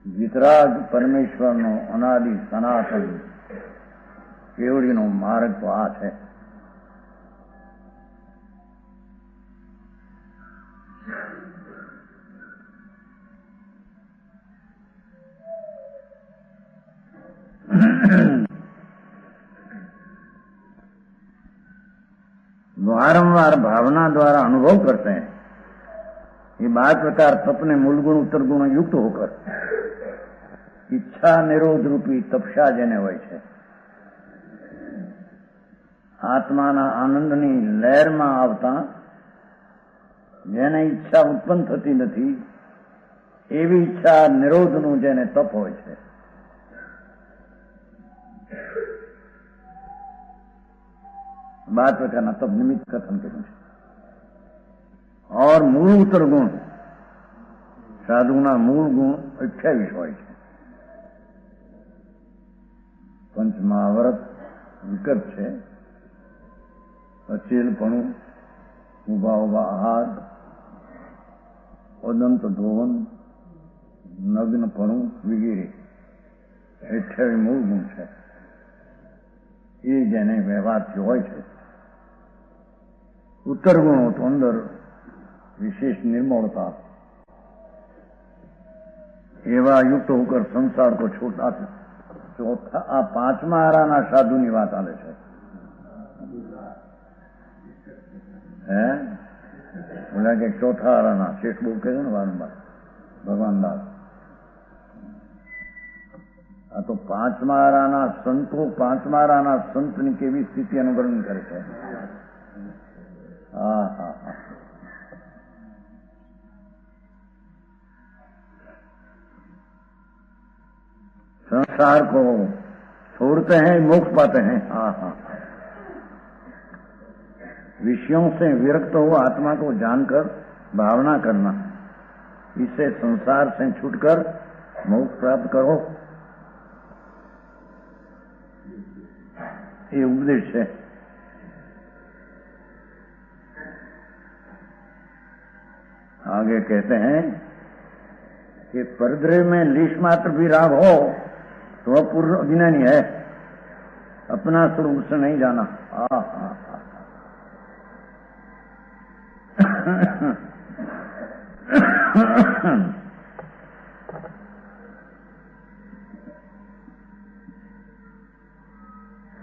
વિતરાગ પરમેશ્વરનો અનાદિ સનાતન કેવડીનો માર્ગ તો આ છે. वारंवार भावना द्वारा अनुभव करते हैं. ये 12 प्रकार तपने मूल गुण उत्तर गुण युक्त होकर ઈચ્છા નિરોધ રૂપી તપસ્યા જેને હોય છે, આત્માના આનંદની લહેરમાં આવતા જેને ઈચ્છા ઉત્પન્ન થતી નથી એવી ઈચ્છા નિરોધનું જેને તપ હોય છે, बात प्रकार तब निमित्त कथन करूं छे। और मूल उत्तर गुण साधुना मूल गुण 28 હોય છે। પંચમહાવ્રત વિકલ્પ છે, અચેલપણું, ઉભા ઉભા આહાર, અદંત ધોવન, નગ્નપણું વગેરે 28 મૂળ ગુણ છે। એ જેને વ્યવહારથી હોય છે। उत्तर गुणों तो अंदर विशेष निर्मलता एवं युक्त होकर संसार को छोटा चौथा आ पांचमा आराना साधु की बात आले छे। बोला कि चौथा आराना शेष बोल के बारंबार भगवान दास आ तो पांचमा आराना संतो पांचमा आराना संत की केवी स्थिति अनुवर्णन करे छे। संसार को छोड़ते हैं, मोक्ष पाते हैं। विषयों से विरक्त हो आत्मा को जानकर भावना करना, इससे संसार से छूटकर मोक्ष प्राप्त करो, ये उपदेश है। आगे कहते हैं कि परद्रव्य में लीश मात्र भी राग हो तो पूर्ण अज्ञानी है, अपना स्वरूप से नहीं जाना।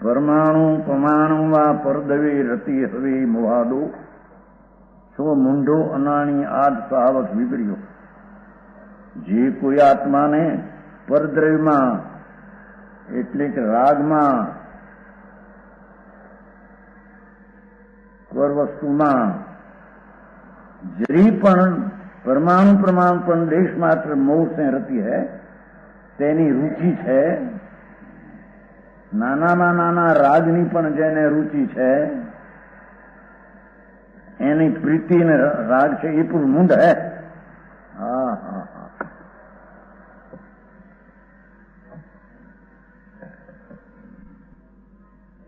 परमाणु परमाणु वा परदवी रति हवी मुहादो तो मुंडो अनाणी आद सावक विगड़ियो। जे कोई आत्मा ने परद्रव्य में एटले के राग में पर वस्तु में जरी पण परमाणु प्रमाण पण देश मात्र मोह से रती है, तेनी रुचि है। नाना में नाना रागनी पण जेने रुचि है, एनी प्रीति ने राग છે એ પણ મૂંડ હે।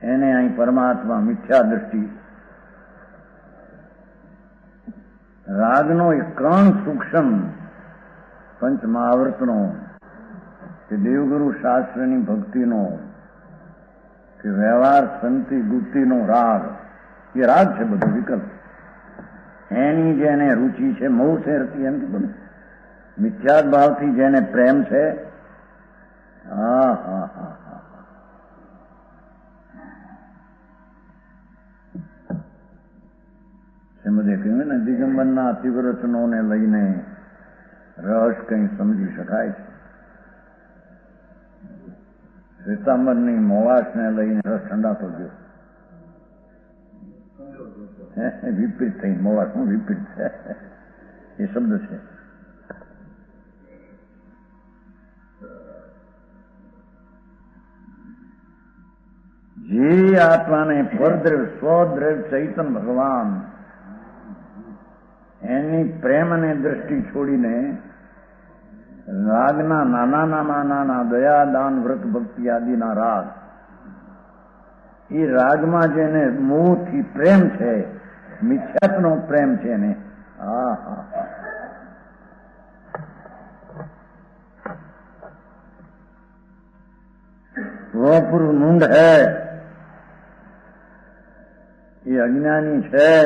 એને અહીં પરમાત્મા મિથ્યા દૃષ્ટિ રાગનો એક કણ સૂક્ષ્મ પંચમહાવ્રતનો કે દેવગુરુ શાસ્ત્રની ભક્તિનો કે વ્યવહાર સંતિ ગુપ્તિનો રાગ, એ રાગ છે બધો વિકલ્પ। એની જેને रुचि છે મોહ से રતી એમ તો મિથ્યાત ભાવથી જેને પ્રેમ છે। સમજે કહ્યું ને દિગંબરના અતિવ્રતનોને લઈને રસ કંઈ સમજી શકાય છે, શ્વેતાંબરની મોવાસને લઈને રસ ઠંડાતો ગયો। विपरीत थी मोवास में विपरीत है ये शब्द से। जे आत्मा ने परद्रव्य स्वद्रव्य चैतन भगवान एनी प्रेम ने दृष्टि छोड़ीने रागना नाना नामा नाना दया दान व्रत भक्ति आदि ना राग, ये राग में जेने मोह थी प्रेम है, मिथ्यात्वनो प्रेम છે ને। वो पुरुष मूंड है, ये अज्ञानी है।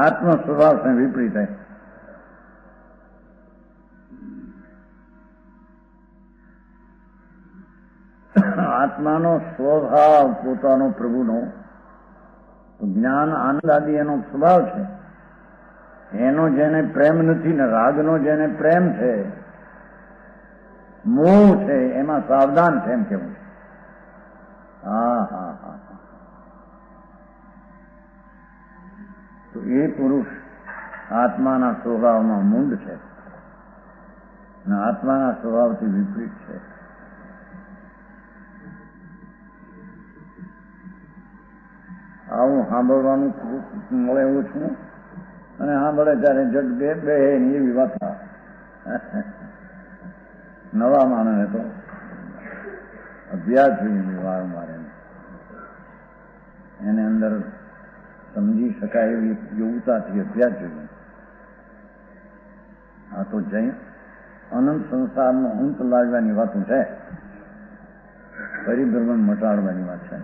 आत्म स्वभाव से विपरीत है। आत्मानो स्वभाव पोतानो प्रभुनो ज्ञान आनंद आदि एनो स्वभाव है। એનો જેને પ્રેમ નથી ને રાગનો જેને પ્રેમ છે, મોહ છે, એમાં સાવધાન છે એમ કેવું. હા હા હા. તો એ પુરુષ આત્માના સ્વભાવમાં મૂંડ છે અને આત્માના સ્વભાવથી વિપરીત છે. આવું સાંભળવાનું મળે એવું છું અને સાંભળે ત્યારે જગ બે એવી વાત નવા માણસને તો અભ્યાસ જોઈએ વારંવાર એને અંદર સમજી શકાય એવી યોગ્યતાથી અભ્યાસ જોઈએ. આ તો જૈન અનંત સંસારનો અંત લાવવાની વાતો છે, પરિભ્રમણ મટાડવાની વાત છે.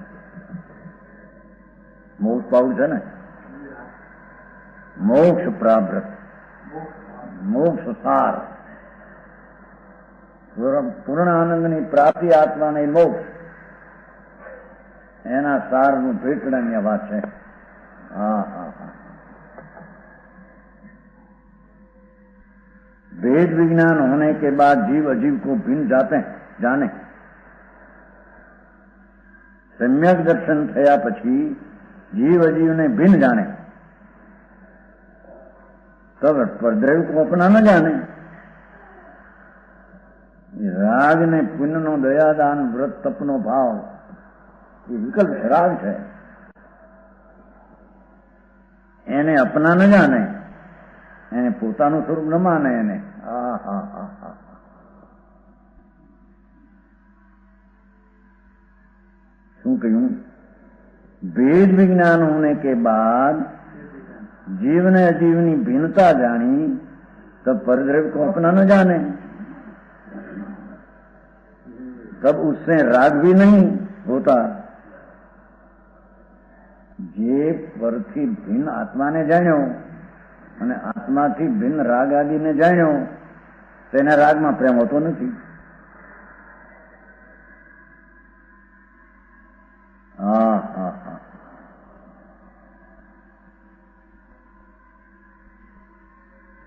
મોક્ષ પાવું છે ને, મોક્ષ પ્રાપ્ત, મોક્ષ સાર, પૂર્ણ આનંદની પ્રાપ્તિ આત્માને મોક્ષ, એના સારનું ભેટવાની વાત છે. હા હા હા. वेद विज्ञान होने के बाद जीव अजीव को भिन्न जाने सम्यक दर्शन थया પછી जीव अजीव ने भिन्न जाने तब परद्रव्य को अपना न जाने. राग ने पुण्य नो दयादान व्रत तपनो भाव ये विकल्प राग है, એને અપના ન જાણે, એને પોતાનું સ્વરૂપ ન માને. એને શું કહ્યું? भेद विज्ञान होने के बाद जीव ने अजीव की भिन्नता जानी तब परद्रव्य को अपना न जाने, तब उससे राग भी नहीं होता. જે પરથી ભિન્ન આત્માને જાણ્યો અને આત્માથી ભિન્ન રાગ આદિને જાણ્યો તેને રાગમાં પ્રેમ હોતો નથી. હા હા હા.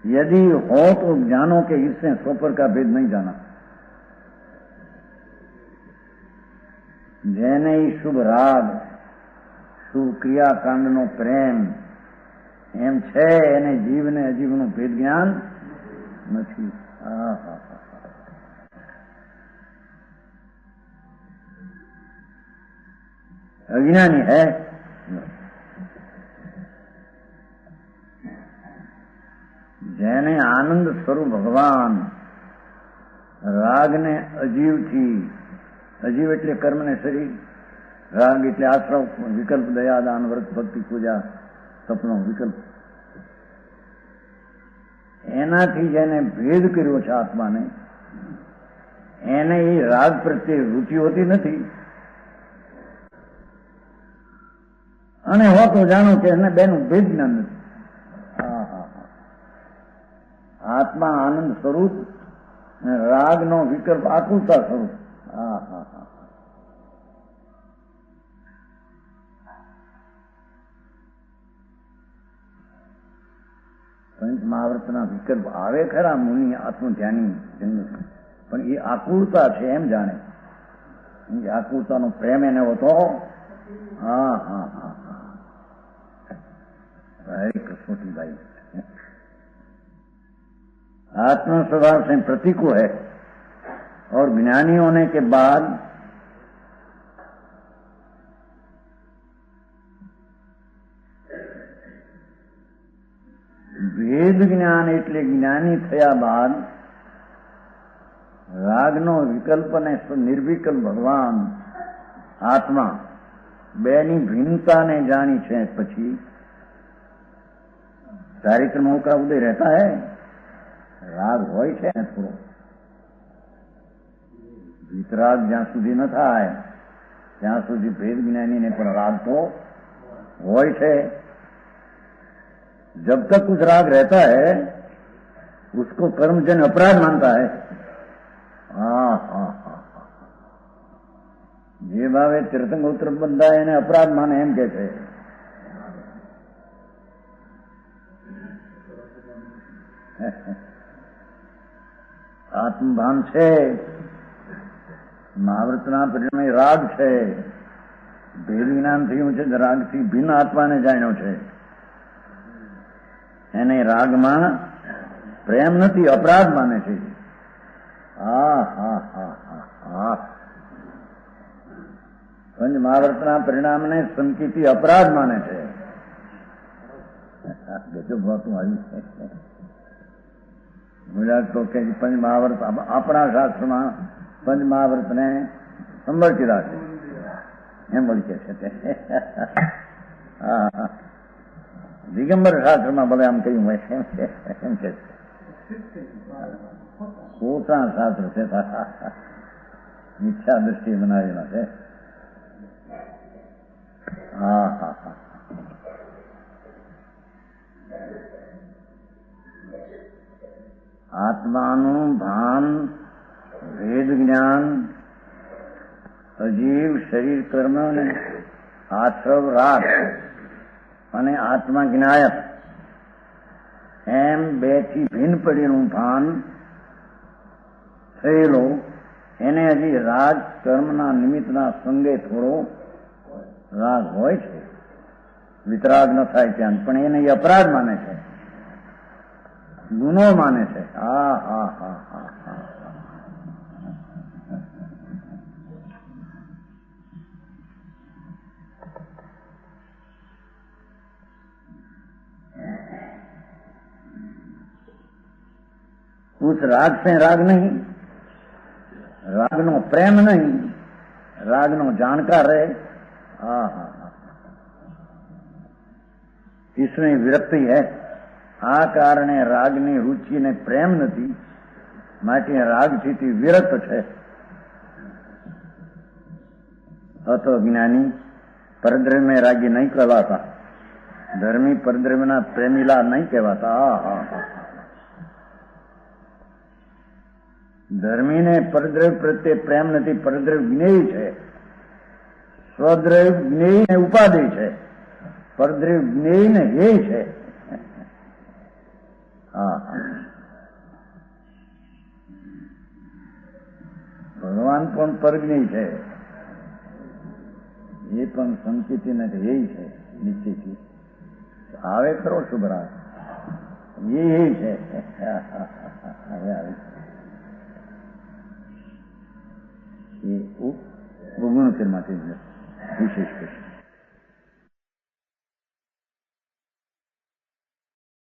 यदि हो तो ज्ञानो के इससे स्वपर का भेद नहीं जाना. જેને શુભ રાગ શુભ ક્રિયાકાંડનો પ્રેમ એમ છે એને જીવને અજીવનું ભેદ જ્ઞાન નથી. અજ્ઞાની હૈ. જેને આનંદ સ્વરૂપ ભગવાન રાગને અજીવથી, અજીવ એટલે કર્મ ને શરીર, રાગ એટલે આશ્રવ, વિકલ્પ, દયાદાન, વ્રત, ભક્તિ, પૂજા, તપનો વિકલ્પ, એનાથી જેને ભેદ કર્યો છે આત્માને, એને એ રાગ પ્રત્યે રુચિ હોતી નથી. અને હો તો જાણો કે એને બેનું ભેદ જ્ઞાન નથી. આત્મા આનંદ સ્વરૂપ, રાગનો વિકલ્પ આકુલતા સ્વરૂપ. હા હા હા. પંચ મહાવ્રતના વિકલ્પ આવે ખરા મુનિ આત્મધ્યાની જન્મ, પણ એ આકુળતા છે એમ જાણે. આકુળતાનો પ્રેમ એને હોતો. હા હા હા હા. હરે કૃષ્ણભાઈ, आत्मा स्वभाव से प्रतीक है और ज्ञानी होने के बाद भेद ज्ञान એટલે જ્ઞાની થયા બાદ રાગનો વિકલ્પ અને નિર્વિકલ્પ ભગવાન આત્મા બેની ભિન્નતાને જાણી છે પછી ચારિત્રમાં का उदय रहता है. રાગ હોય છે ને થોડો, વિતરાગ જ્યાં સુધી ન થાય ત્યાં સુધી ભેદ જ્ઞાનીને પણ રાગ તો હોય છે. जब तक कुछ राग रहता है उसको कर्मजन अपराध मानता है. हाँ हाँ हाँ. જે ભાવે તીર્થંગોત્ર બંધાય એને અપરાધ માને એમ કે છે. આત્મભાન છે, મહાવ્રતના પરિણામે રાગ છે. ભેદ જ્ઞાન થયું છે, રાગથી ભિન્ન આત્માને જાણ્યો છે. એને રાગમાં પ્રેમ નથી, અપરાધ માને છે. પંચ મહાવ્રતના પરિણામને સંકિતિ અપરાધ માને છે. ગજબ વાતું આવી છે. ગુજરાત તો કે પંચ મહાવ્રત આપણા શાસ્ત્રમાં પંચ મહાવ્રતને સંભળતી રાખે એમ વળી કે છે. દિગંબર શાસ્ત્રમાં ભલે આમ કહ્યું હોય એમ કે છે. ખોટા શાસ્ત્ર છે, મિથ્યા દ્રષ્ટિએ બનાવેલા છે. આત્માનું ભાન, ભેદ જ્ઞાન, અજીવ શરીર કર્મ ને આશ્રવ રાગ અને આત્મા જ્ઞાયક એમ બે થી ભિન્ન પડેલું ભાન થયેલો એને હજી રાગ કર્મના નિમિત્તના સંગે થોડો રાગ હોય છે, વિતરાગ ન થાય ત્યાં, પણ એને એ અપરાધ માને છે, ગુનો માને છે. उस राग से राग नहीं, राग नो प्रेम नहीं, राग नो जानकार है. इसमें विरक्ति है. આ કારણે રાગની રુચિને પ્રેમ નથી, માટે રાગથી વિરક્ત છે. અતો જ્ઞાની પરદ્રવ્ય રાગી નહીં કહેવાતા, ધર્મી પરદ્રવ્યના પ્રેમીલા નહીં કહેવાતા. ધર્મીને પરદ્રવ્ય પ્રત્યે પ્રેમ નથી, પરદ્રવ્ય જ્ઞેય છે. સ્વદ્રવ્ય જ્ઞેય ને ઉપાદેય છે, પરદ્રવ્ય જ્ઞેય ને હેય છે. ભગવાન પણ પરજ્ઞેય છે, એ પણ સંકિતિ ને હેય છે. નિશ્ચયથી આવે ખરો શુભરા, એ હેય છે. એ ગુણ ફિરમાંથી વિશેષ કશું